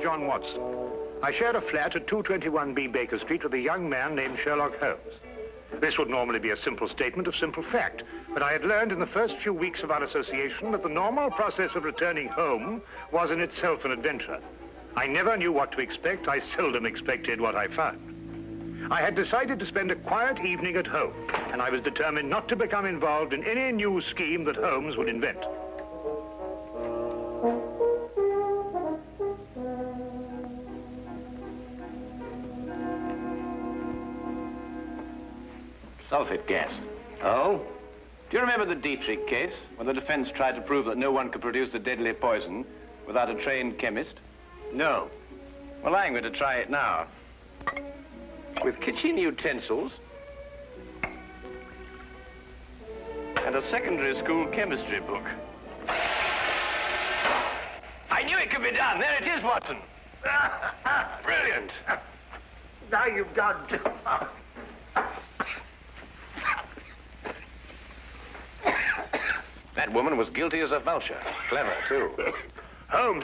John Watson. I shared a flat at 221B Baker Street with a young man named Sherlock Holmes. This would normally be a simple statement of simple fact, but I had learned in the first few weeks of our association that the normal process of returning home was in itself an adventure. I never knew what to expect. I seldom expected what I found. I had decided to spend a quiet evening at home, and I was determined not to become involved in any new scheme that Holmes would invent. Sulfate gas. Oh? Do you remember the Dietrich case, when the defense tried to prove that no one could produce the deadly poison without a trained chemist? No. Well, I'm going to try it now. With kitchen utensils and a secondary school chemistry book. I knew it could be done. There it is, Watson. Brilliant. Now you've gone too far. That woman was guilty as a vulture. Clever, too. Holmes,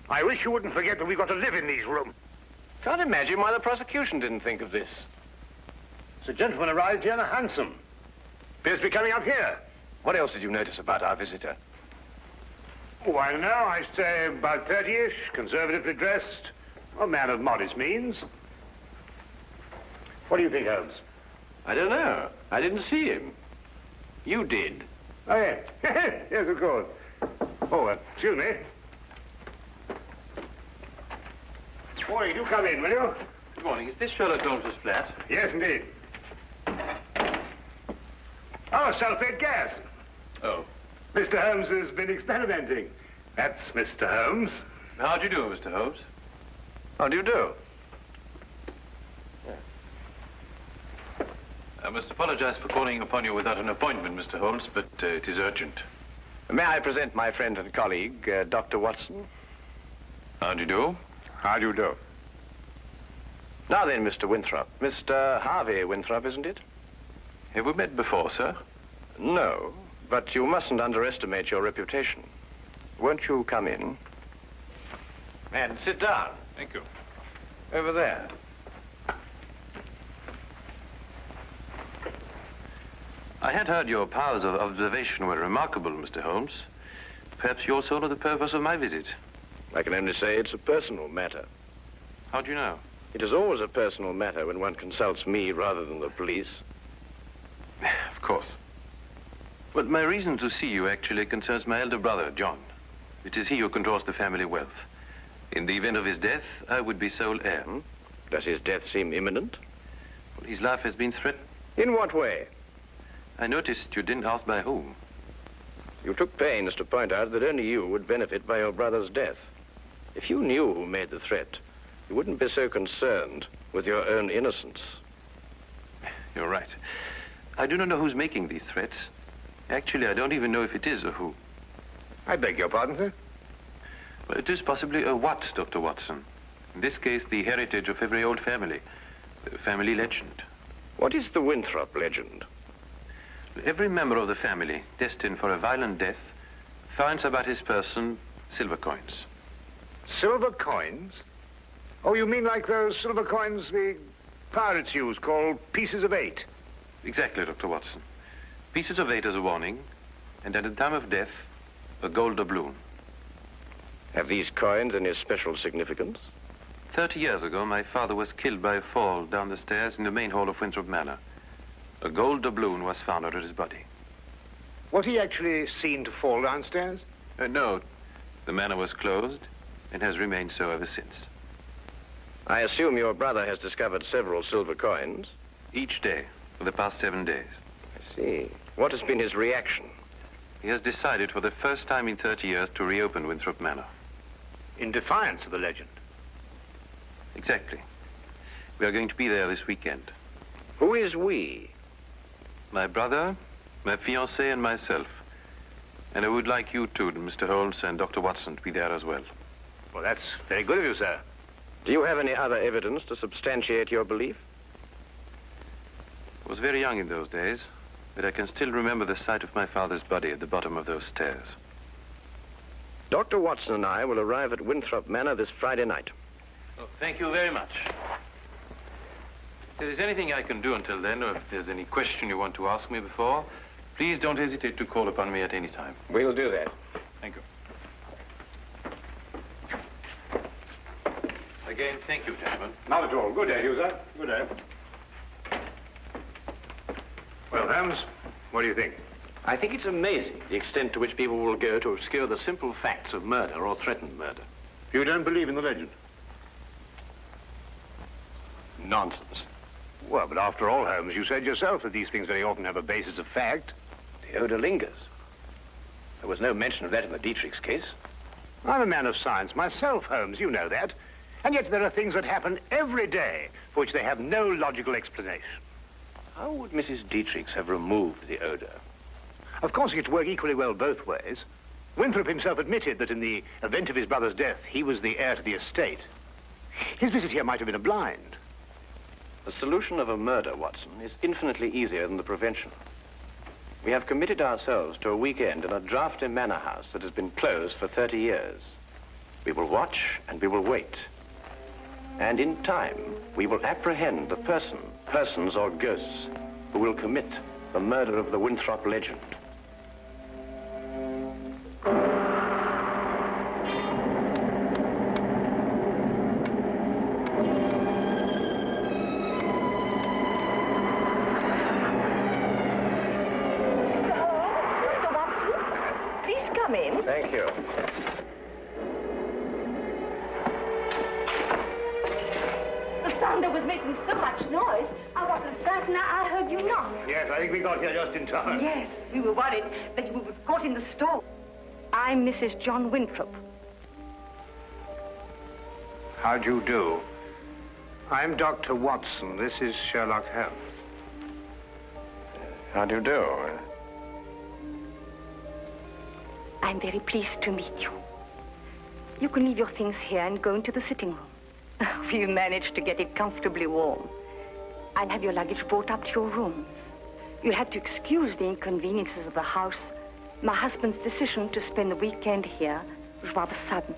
I wish you wouldn't forget that we've got to live in these rooms. Can't imagine why the prosecution didn't think of this. The gentleman arrived here in a hansom. Appears to be coming up here. What else did you notice about our visitor? Oh, I don't know. I'd say about 30-ish, conservatively dressed. A man of modest means. What do you think, Holmes? I don't know. I didn't see him. You did. Oh, yes. Yes, of course. Oh, excuse me. Morning, do come in, will you? Good morning. Is this Sherlock Holmes' flat? Yes, indeed. Oh, sulfate gas. Oh. Mr. Holmes has been experimenting. That's Mr. Holmes. How do you do, Mr. Holmes? How do you do? I must apologize for calling upon you without an appointment, Mr. Holmes, but it is urgent. May I present my friend and colleague, Dr. Watson? How do you do? How do you do? Now then, Mr. Winthrop. Mr. Harvey Winthrop, isn't it? Have we met before, sir? No, but you mustn't underestimate your reputation. Won't you come in? And sit down. Thank you. Over there. I had heard your powers of observation were remarkable, Mr. Holmes. Perhaps you also know the purpose of my visit. I can only say it's a personal matter. How do you know? It is always a personal matter when one consults me rather than the police. Of course. But my reason to see you actually concerns my elder brother, John. It is he who controls the family wealth. In the event of his death, I would be sole heir. Does his death seem imminent? Well, his life has been threatened. In what way? I noticed you didn't ask by whom. You took pains to point out that only you would benefit by your brother's death. If you knew who made the threat, you wouldn't be so concerned with your own innocence. You're right. I do not know who's making these threats. Actually, I don't even know if it is a who. I beg your pardon, sir? Well, it is possibly a what, Dr. Watson. In this case, the heritage of every old family. The family legend. What is the Winthrop legend? Every member of the family destined for a violent death finds about his person silver coins. Silver coins? Oh, you mean like those silver coins the pirates use, called pieces of 8? Exactly, Dr. Watson. Pieces of 8 as a warning, and at the time of death, a gold doubloon. Have these coins any special significance? 30 years ago, my father was killed by a fall down the stairs in the main hall of Winthrop Manor. A gold doubloon was found under his body. Was he actually seen to fall downstairs? No. The manor was closed and has remained so ever since. I assume your brother has discovered several silver coins? Each day for the past 7 days. I see. What has been his reaction? He has decided for the first time in 30 years to reopen Winthrop Manor. In defiance of the legend? Exactly. We are going to be there this weekend. Who is we? My brother, my fiancée, and myself. And I would like you two, Mr. Holmes and Dr. Watson, to be there as well. Well, that's very good of you, sir. Do you have any other evidence to substantiate your belief? I was very young in those days, but I can still remember the sight of my father's body at the bottom of those stairs. Dr. Watson and I will arrive at Winthrop Manor this Friday night. Oh, thank you very much. If there is anything I can do until then, or if there's any question you want to ask me before, please don't hesitate to call upon me at any time. We'll do that. Thank you. Again, thank you, gentlemen. Not at all. Good day, Hugh, sir. Good day. Well, Holmes, what do you think? I think it's amazing the extent to which people will go to obscure the simple facts of murder or threatened murder. You don't believe in the legend? Nonsense. Well, but after all, Holmes, you said yourself that these things very often have a basis of fact. The odor lingers. There was no mention of that in the Dietrich's case. I'm a man of science myself, Holmes, you know that. And yet there are things that happen every day for which they have no logical explanation. How would Mrs. Dietrich's have removed the odor? Of course, it could work equally well both ways. Winthrop himself admitted that in the event of his brother's death, he was the heir to the estate. His visit here might have been a blind. The solution of a murder, Watson, is infinitely easier than the prevention. We have committed ourselves to a weekend in a drafty manor house that has been closed for 30 years. We will watch and we will wait. And in time, we will apprehend the persons or ghosts who will commit the murder of the Winthrop Legend. Thank you. The thunder was making so much noise, I wasn't certain I heard you knock. Yes, I think we got here just in time. Yes, we were worried that you were caught in the storm. I'm Mrs. John Winthrop. How do you do? I'm Dr. Watson. This is Sherlock Holmes. How do you do? I'm very pleased to meet you. You can leave your things here and go into the sitting room. We managed to get it comfortably warm. I'll have your luggage brought up to your rooms. You'll have to excuse the inconveniences of the house. My husband's decision to spend the weekend here was rather sudden.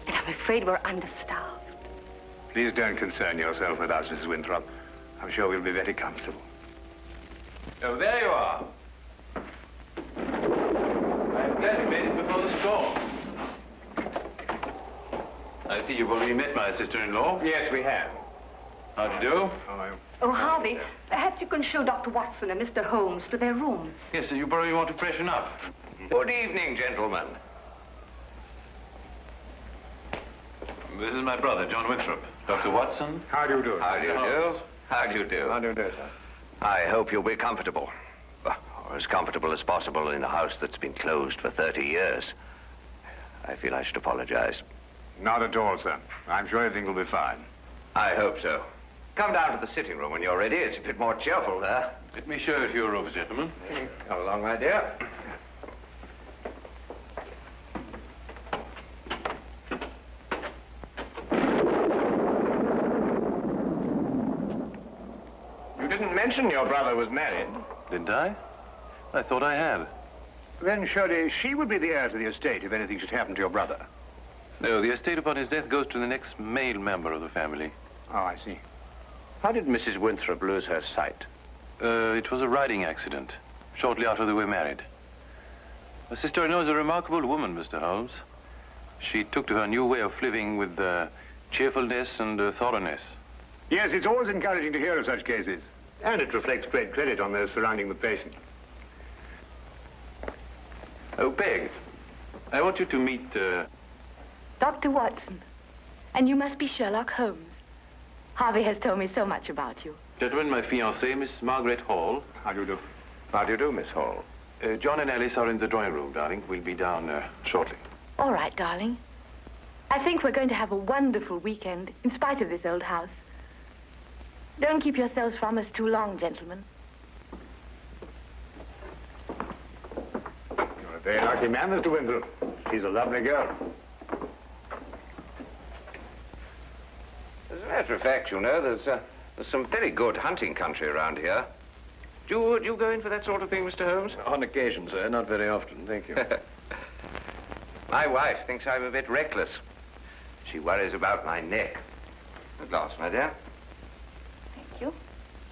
And I'm afraid we're understaffed. Please don't concern yourself with us, Mrs. Winthrop. I'm sure we'll be very comfortable. Oh, there you are. I'm glad you made it before the storm. I see you've already met my sister-in-law. Yes, we have. How do you do? Oh, Harvey, perhaps you can show Dr. Watson and Mr. Holmes to their rooms. Yes, you probably want to freshen up. Good evening, gentlemen. This is my brother, John Winthrop. Dr. Watson. How do you do? How do you do? How do you do? How do you do, sir? I hope you'll be comfortable. Or as comfortable as possible in a house that's been closed for 30 years. I feel I should apologize. Not at all, sir. I'm sure everything will be fine. I hope so. Come down to the sitting room when you're ready. It's a bit more cheerful there. Let me show you to your rooms, gentlemen. Come along, my dear. You didn't mention your brother was married. Didn't I? I thought I had. Then surely she would be the heir to the estate if anything should happen to your brother. No, the estate upon his death goes to the next male member of the family. Oh, I see. How did Mrs. Winthrop lose her sight? It was a riding accident, shortly after they were married. My sister-in-law is a remarkable woman, Mr. Holmes. She took to her new way of living with cheerfulness and thoroughness. Yes, it's always encouraging to hear of such cases. And it reflects great credit on those surrounding the patient. Oh, Peg, I want you to meet... Dr. Watson. And you must be Sherlock Holmes. Harvey has told me so much about you. Gentlemen, my fiancée, Miss Margaret Hall. How do you do? How do you do, Miss Hall? John and Alice are in the drawing room, darling. We'll be down shortly. All right, darling. I think we're going to have a wonderful weekend, in spite of this old house. Don't keep yourselves from us too long, gentlemen. You're a very lucky man, Mr. Winthrop. She's a lovely girl. As a matter of fact, you know, there's some very good hunting country around here. Do you go in for that sort of thing, Mr. Holmes? On occasion, sir. Not very often, thank you. My wife thinks I'm a bit reckless. She worries about my neck. A glass, my dear. Thank you.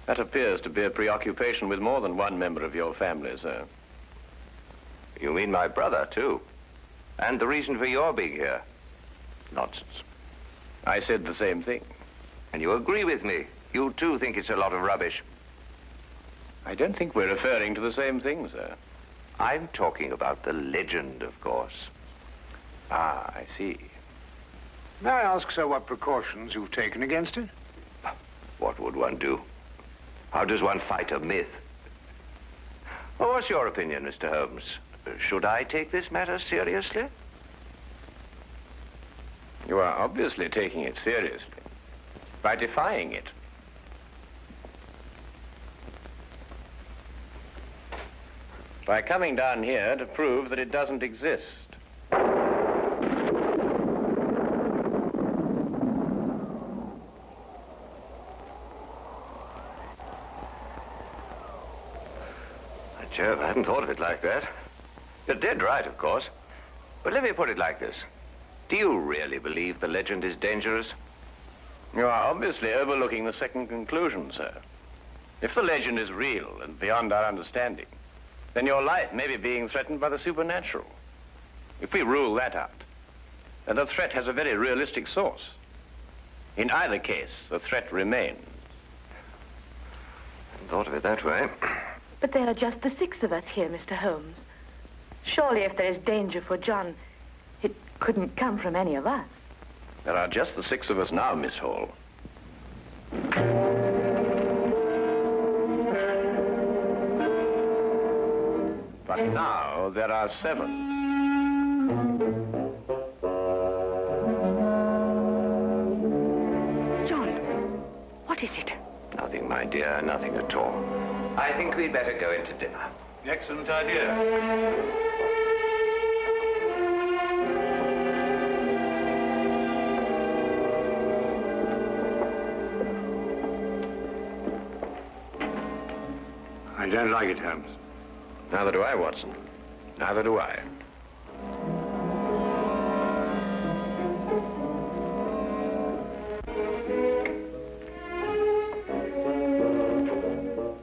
That appears to be a preoccupation with more than one member of your family, sir. You mean my brother, too? And the reason for your being here? Nonsense. I said the same thing. And you agree with me? You, too, think it's a lot of rubbish? I don't think we're referring to the same thing, sir. I'm talking about the legend, of course. Ah, I see. May I ask, sir, what precautions you've taken against it? What would one do? How does one fight a myth? Well, what's your opinion, Mr. Holmes? Should I take this matter seriously? You are obviously taking it seriously by defying it. By coming down here to prove that it doesn't exist. Jove, I hadn't thought of it like that. You're dead right, of course. But let me put it like this. Do you really believe the legend is dangerous? You are obviously overlooking the second conclusion, sir. If the legend is real and beyond our understanding, then your life may be being threatened by the supernatural. If we rule that out, then the threat has a very realistic source. In either case, the threat remains. I hadn't thought of it that way. But there are just the 6 of us here, Mr. Holmes. Surely if there is danger for John, it couldn't come from any of us. There are just the 6 of us now, Miss Hall. But now there are 7. John, what is it? Nothing, my dear, nothing at all. I think we'd better go into dinner. Excellent idea. I don't like it, Holmes. Neither do I, Watson. Neither do I.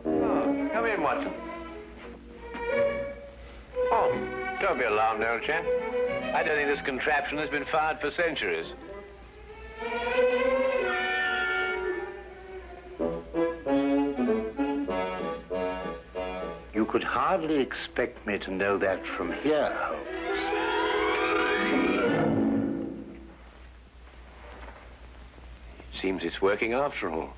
Oh, come in, Watson. Oh, don't be alarmed, old chap. I don't think this contraption has been fired for centuries. You could hardly expect me to know that from here, Holmes. Seems it's working after all.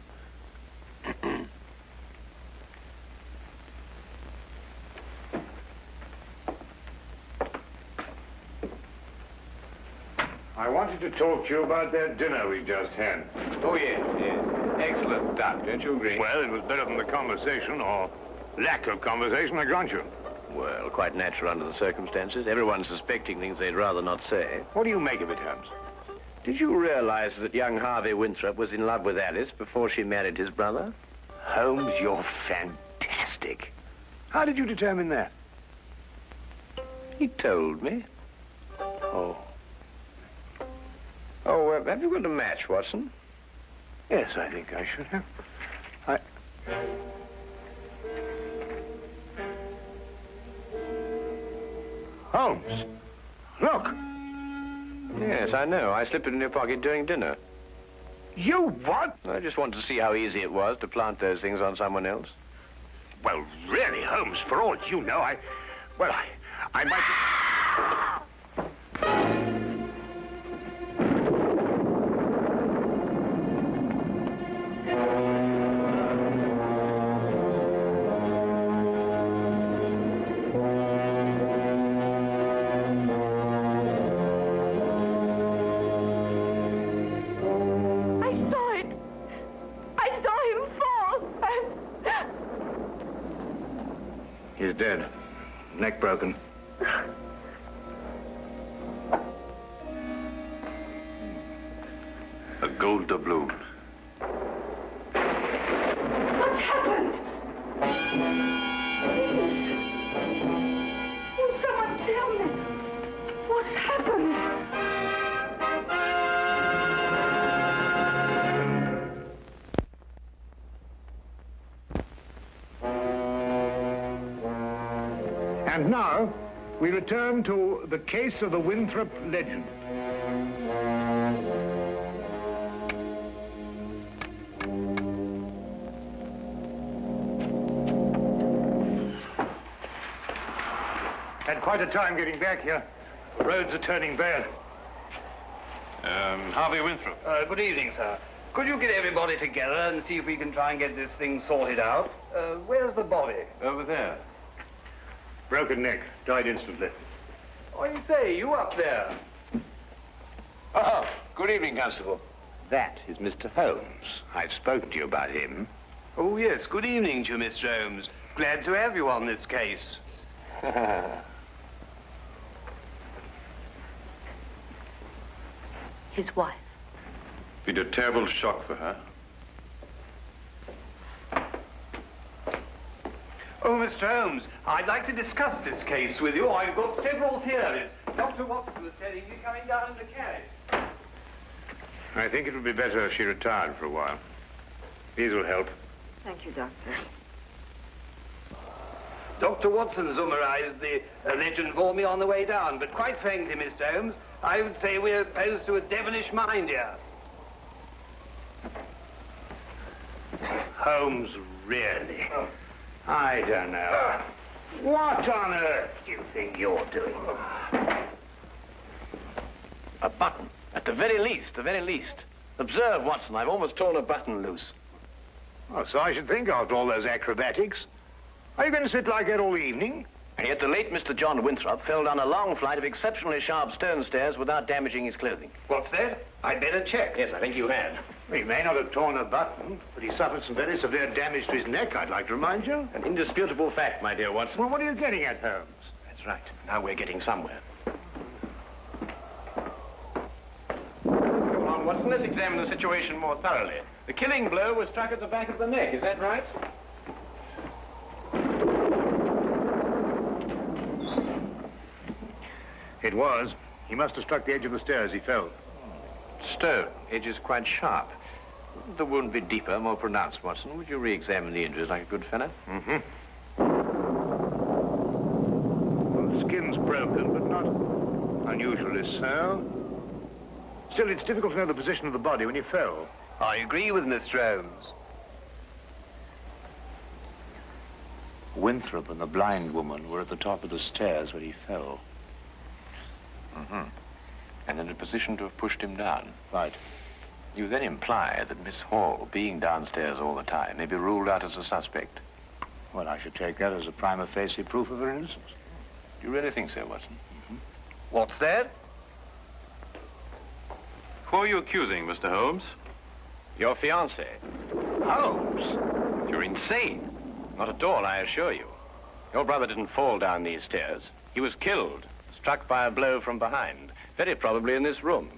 I wanted to talk to you about that dinner we just had. Oh, yes, yes. Excellent duck, don't you agree? Well, it was better than the conversation, or lack of conversation, I grant you. Well, quite natural under the circumstances. Everyone's suspecting things they'd rather not say. What do you make of it, Holmes? Did you realize that young Harvey Winthrop was in love with Alice before she married his brother? Holmes, you're fantastic. How did you determine that? He told me. Oh. Oh, have you got a match, Watson? Yes, I think I should have. Holmes, look. Yes, I know. I slipped it in your pocket during dinner. You what? I just wanted to see how easy it was to plant those things on someone else. Well, really, Holmes, for all you know, I might... He's dead. Neck broken. A gold doubloon. What's happened? Will someone tell me? What's happened? happened? And now, we return to the case of the Winthrop Legend. Had quite a time getting back here. The roads are turning bad. Harvey Winthrop. Good evening, sir. Could you get everybody together and see if we can try and get this thing sorted out? Where's the body? Over there. Broken neck. Died instantly. Oh, you say, you up there? Oh, good evening, Constable. That is Mr. Holmes. I've spoken to you about him. Oh, yes. Good evening to you, Mr. Holmes. Glad to have you on this case. His wife. Been a terrible shock for her. Oh, Mr. Holmes, I'd like to discuss this case with you. I've got several theories. Dr. Watson was telling me coming down in the carriage. I think it would be better if she retired for a while. These will help. Thank you, Doctor. Dr. Watson summarized the legend for me on the way down, but quite frankly, Mr. Holmes, I would say we're opposed to a devilish mind here. Holmes, really? I don't know. What on earth do you think you're doing? A button. At the very least, the very least. Observe, Watson, I've almost torn a button loose. Oh, so I should think after all those acrobatics. Are you going to sit like that all evening? And yet the late Mr. John Winthrop fell down a long flight of exceptionally sharp stone stairs without damaging his clothing. What's that? I'd better check. Yes, I think you had. He may not have torn a button, but he suffered some very severe damage to his neck, I'd like to remind you. An indisputable fact, my dear Watson. Well, what are you getting at, Holmes? That's right. Now we're getting somewhere. Come on, Watson, let's examine the situation more thoroughly. The killing blow was struck at the back of the neck, is that right? It was. He must have struck the edge of the stairs. He fell. Stone. Edge is quite sharp. The wound be deeper, more pronounced, Watson. Would you re-examine the injuries like a good fellow? Mm-hmm. Well, the skin's broken, but not unusually so. Still, it's difficult to know the position of the body when he fell. I agree with Mr. Holmes. Winthrop and the blind woman were at the top of the stairs when he fell. Mm-hmm. And in a position to have pushed him down. Right. You then imply that Miss Hall, being downstairs all the time, may be ruled out as a suspect. Well, I should take that as a prima facie proof of her innocence. Do you really think so, Watson? Mm-hmm. What's that? Who are you accusing, Mr. Holmes? Your fiancé. Holmes? You're insane. Not at all, I assure you. Your brother didn't fall down these stairs. He was killed, struck by a blow from behind, very probably in this room.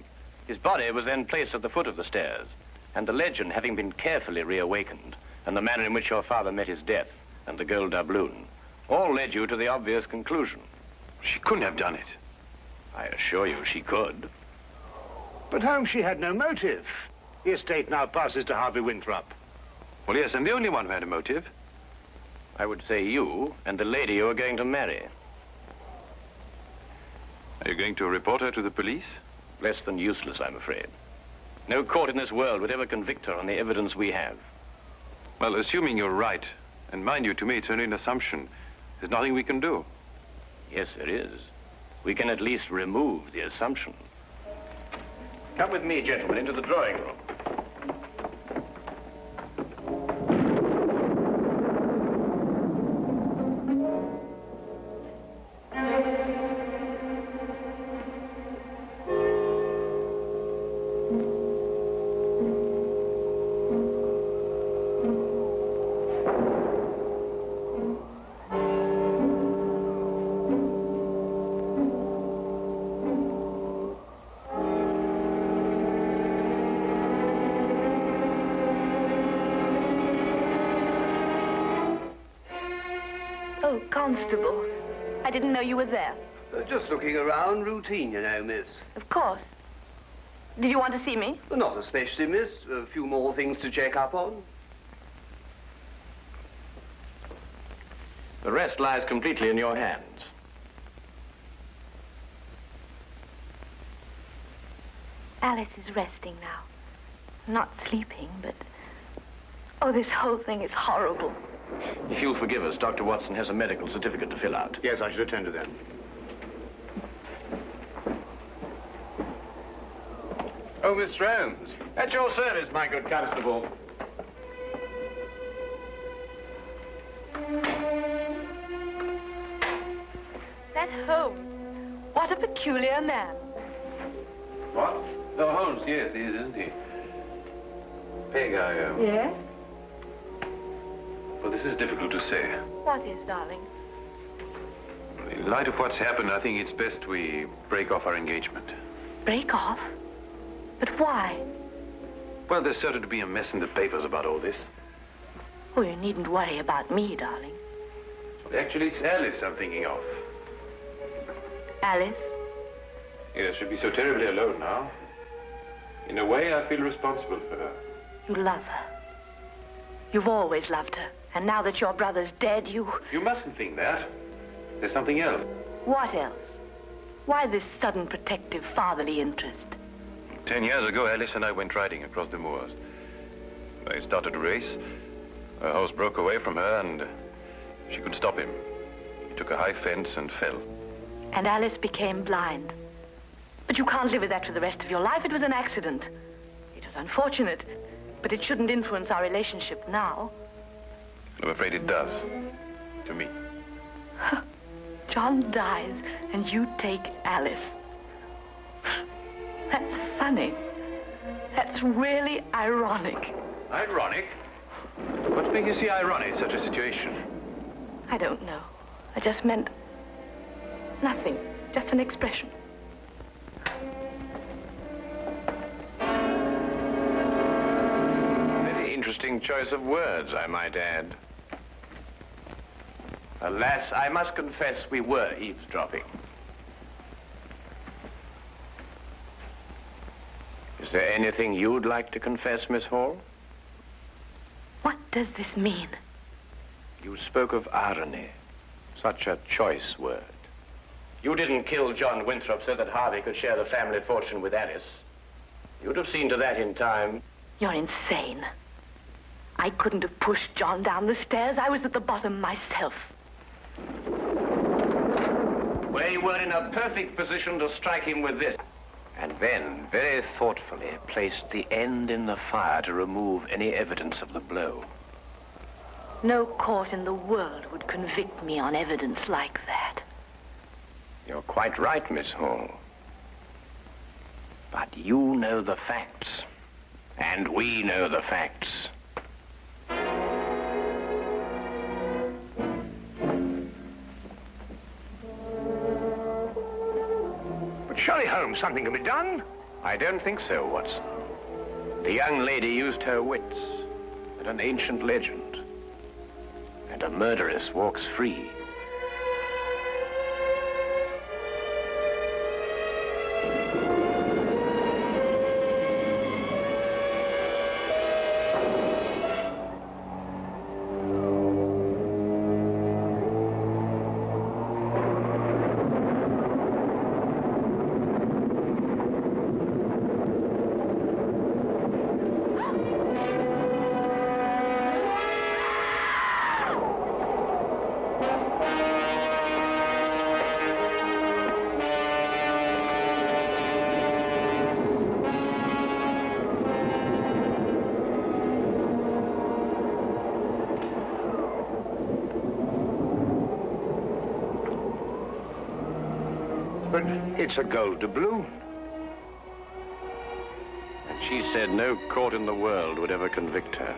His body was then placed at the foot of the stairs, and the legend having been carefully reawakened, and the manner in which your father met his death, and the gold doubloon, all led you to the obvious conclusion. She couldn't have done it. I assure you she could. But Holmes, she had no motive. The estate now passes to Harvey Winthrop. Well, yes, I'm the only one who had a motive. I would say you and the lady you are going to marry. Are you going to report her to the police? Less than useless, I'm afraid. No court in this world would ever convict her on the evidence we have. Well, assuming you're right, and mind you, to me, it's only an assumption, there's nothing we can do. Yes, there is. We can at least remove the assumption. Come with me, gentlemen, into the drawing room. Oh, Constable. I didn't know you were there. Just looking around, routine, you know, miss. Of course. Did you want to see me? Well, not especially, miss. A few more things to check up on. The rest lies completely in your hands. Alice is resting now. Not sleeping, but... Oh, this whole thing is horrible. If you'll forgive us, Dr. Watson has a medical certificate to fill out. Yes, I should attend to that. Oh, Mr. Holmes. At your service, my good constable. That Holmes. What a peculiar man. What? Oh, Holmes, yes, he is, isn't he? Peg, Yes? Well, this is difficult to say. What is, darling? In light of what's happened, I think it's best we break off our engagement. Break off? But why? Well, there's certain to be a mess in the papers about all this. Oh, you needn't worry about me, darling. Well, actually, it's Alice I'm thinking of. Alice? Yes, she'll be so terribly alone now. In a way, I feel responsible for her. You love her. You've always loved her. And now that your brother's dead, you... You mustn't think that. There's something else. What else? Why this sudden protective fatherly interest? 10 years ago, Alice and I went riding across the moors. I started a race. Her horse broke away from her and she couldn't stop him. He took a high fence and fell. And Alice became blind. But you can't live with that for the rest of your life. It was an accident. It was unfortunate, but it shouldn't influence our relationship now. I'm afraid it does. To me. John dies and you take Alice. That's funny. That's really ironic. Ironic? What makes you see ironic in such a situation? I don't know. I just meant nothing. Just an expression. Very interesting choice of words, I might add. Alas, I must confess we were eavesdropping. Is there anything you'd like to confess, Miss Hall? What does this mean? You spoke of irony. Such a choice word. You didn't kill John Winthrop so that Harvey could share the family fortune with Alice. You'd have seen to that in time. You're insane. I couldn't have pushed John down the stairs. I was at the bottom myself. Well, you were in a perfect position to strike him with this. And then, very thoughtfully, placed the end in the fire to remove any evidence of the blow. No court in the world would convict me on evidence like that. You're quite right, Miss Hall. But you know the facts. And we know the facts. But surely, Holmes, something can be done. I don't think so, Watson. The young lady used her wits and an ancient legend. And a murderess walks free. But it's a gold doubloon. And she said no court in the world would ever convict her.